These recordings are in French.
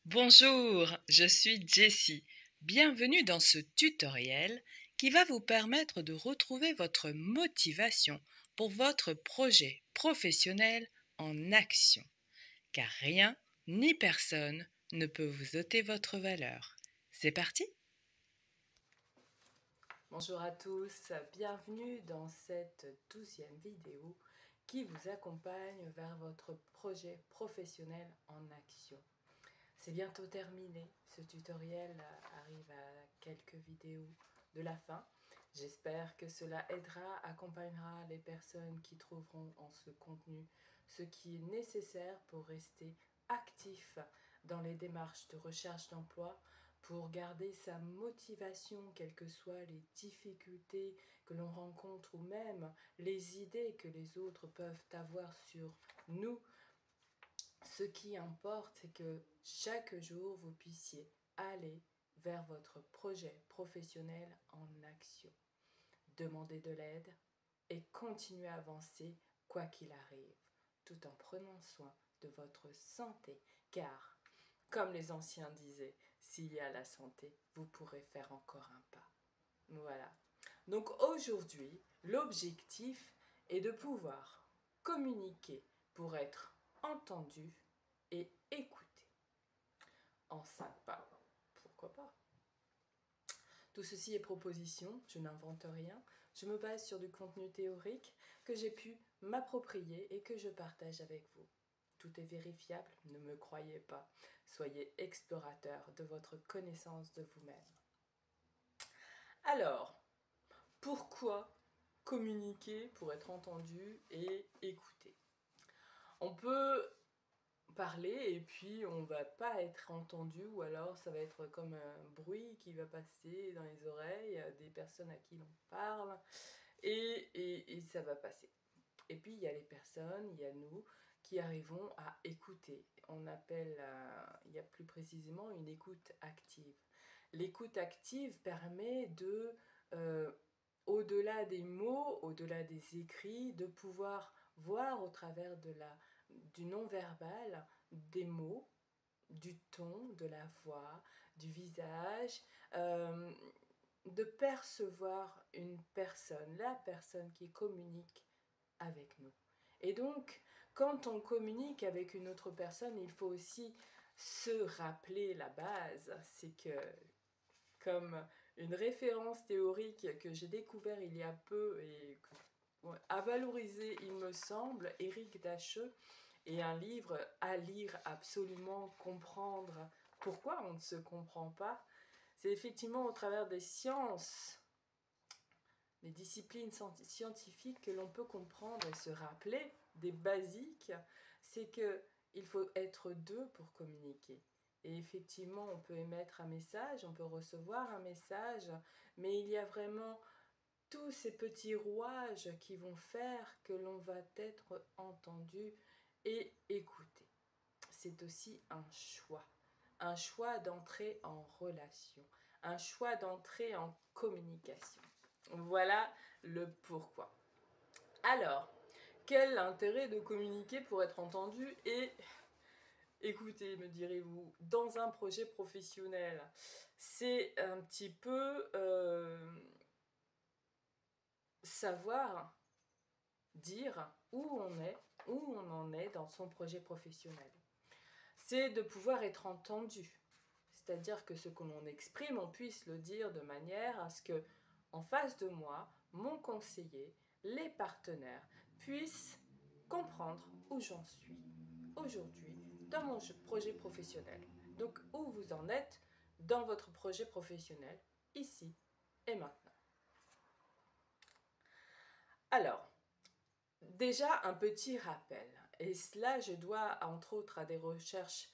Bonjour, je suis Jessie. Bienvenue dans ce tutoriel qui va vous permettre de retrouver votre motivation pour votre projet professionnel en action. Car rien ni personne ne peut vous ôter votre valeur. C'est parti? Bonjour à tous, bienvenue dans cette 12e vidéo qui vous accompagne vers votre projet professionnel en action. C'est bientôt terminé, ce tutoriel arrive à quelques vidéos de la fin. J'espère que cela aidera, accompagnera les personnes qui trouveront en ce contenu ce qui est nécessaire pour rester actif dans les démarches de recherche d'emploi, pour garder sa motivation, quelles que soient les difficultés que l'on rencontre ou même les idées que les autres peuvent avoir sur nous. Ce qui importe, c'est que chaque jour, vous puissiez aller vers votre projet professionnel en action. Demandez de l'aide et continuez à avancer quoi qu'il arrive, tout en prenant soin de votre santé, car, comme les anciens disaient, s'il y a la santé, vous pourrez faire encore un pas. Voilà. Donc aujourd'hui, l'objectif est de pouvoir communiquer pour être entendu et écouté. En 5 pas, pourquoi pas? Tout ceci est proposition, je n'invente rien, je me base sur du contenu théorique que j'ai pu m'approprier et que je partage avec vous. Tout est vérifiable, ne me croyez pas. Soyez explorateur de votre connaissance de vous-même. Alors, pourquoi communiquer pour être entendu et écouté? On peut parler et puis on va pas être entendu, ou alors ça va être comme un bruit qui va passer dans les oreilles des personnes à qui l'on parle et ça va passer. Et puis il y a les personnes, il y a nous qui arrivons à écouter. On appelle, il y a plus précisément une écoute active. L'écoute active permet de, au-delà des mots, au-delà des écrits, de pouvoir voir au travers du non-verbal des mots, du ton, de la voix, du visage, de percevoir une personne, la personne qui communique avec nous. Et donc, quand on communique avec une autre personne, il faut aussi se rappeler la base, c'est que, comme une référence théorique que j'ai découvert il y a peu et à valoriser, il me semble, Éric Dacheux, et un livre à lire absolument, comprendre pourquoi on ne se comprend pas, c'est effectivement au travers des sciences, les disciplines scientifiques, que l'on peut comprendre et se rappeler des basiques. C'est que il faut être deux pour communiquer. Et effectivement, on peut émettre un message, on peut recevoir un message, mais il y a vraiment tous ces petits rouages qui vont faire que l'on va être entendu et écouté. C'est aussi un choix d'entrer en relation, un choix d'entrer en communication. Voilà le pourquoi. Alors, quel intérêt de communiquer pour être entendu et écouté, me direz-vous, dans un projet professionnel? C'est un petit peu savoir dire où on en est dans son projet professionnel. C'est de pouvoir être entendu. C'est-à-dire que ce que l'on exprime, on puisse le dire de manière à ce que, en face de moi, mon conseiller, les partenaires, puissent comprendre où j'en suis aujourd'hui dans mon projet professionnel. Donc, où vous en êtes dans votre projet professionnel, ici et maintenant. Alors, déjà un petit rappel, et cela je dois entre autres à des recherches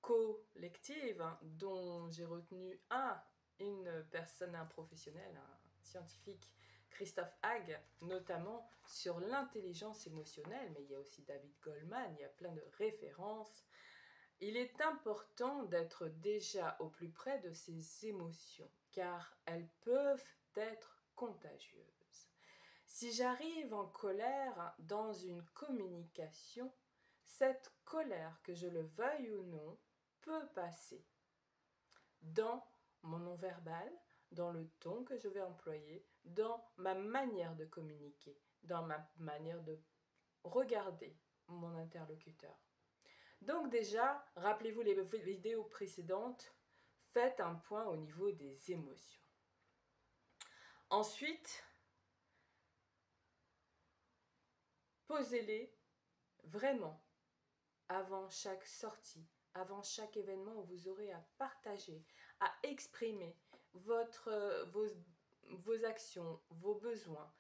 collectives dont j'ai retenu une personne, un professionnel, un scientifique, Christophe Hague, notamment sur l'intelligence émotionnelle, mais il y a aussi David Goleman, il y a plein de références. Il est important d'être déjà au plus près de ces émotions, car elles peuvent être contagieuses. Si j'arrive en colère dans une communication, cette colère, que je le veuille ou non, peut passer dans mon non-verbal, dans le ton que je vais employer, dans ma manière de communiquer, dans ma manière de regarder mon interlocuteur. Donc déjà, rappelez-vous les vidéos précédentes, faites un point au niveau des émotions. Ensuite, posez-les vraiment avant chaque sortie, avant chaque événement où vous aurez à partager, à exprimer vos actions, vos besoins,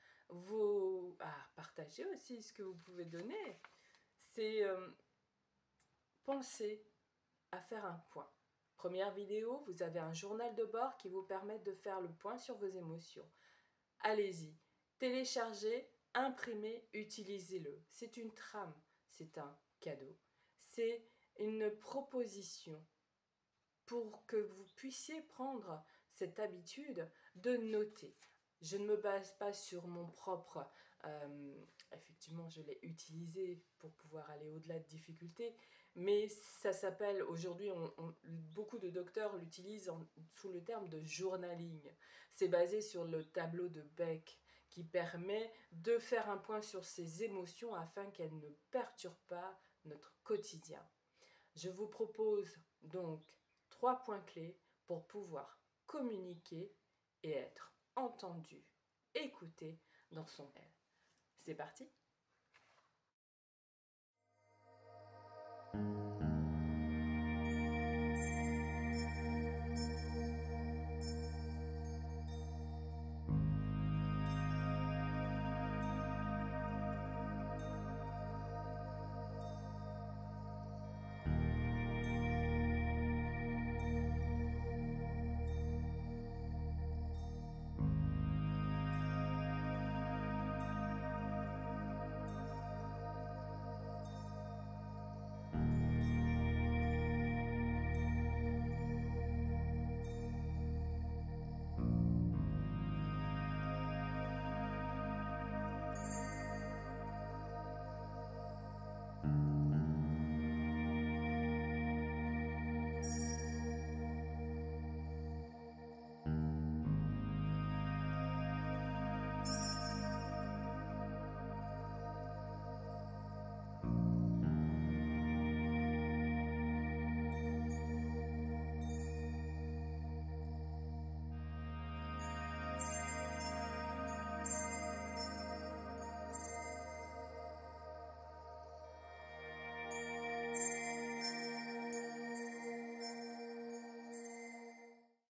partager aussi ce que vous pouvez donner. C'est penser à faire un point. Première vidéo, vous avez un journal de bord qui vous permet de faire le point sur vos émotions. Allez-y, téléchargez, imprimez, utilisez-le. C'est une trame, c'est un cadeau. C'est une proposition pour que vous puissiez prendre cette habitude de noter. Je ne me base pas sur mon propre... effectivement, je l'ai utilisé pour pouvoir aller au-delà de difficultés, mais ça s'appelle, aujourd'hui, beaucoup de docteurs l'utilisent sous le terme de journaling. C'est basé sur le tableau de Beck qui permet de faire un point sur ses émotions afin qu'elles ne perturbent pas notre quotidien. Je vous propose donc 3 points clés pour pouvoir communiquer et être entendu, écouté dans son mail. C'est parti!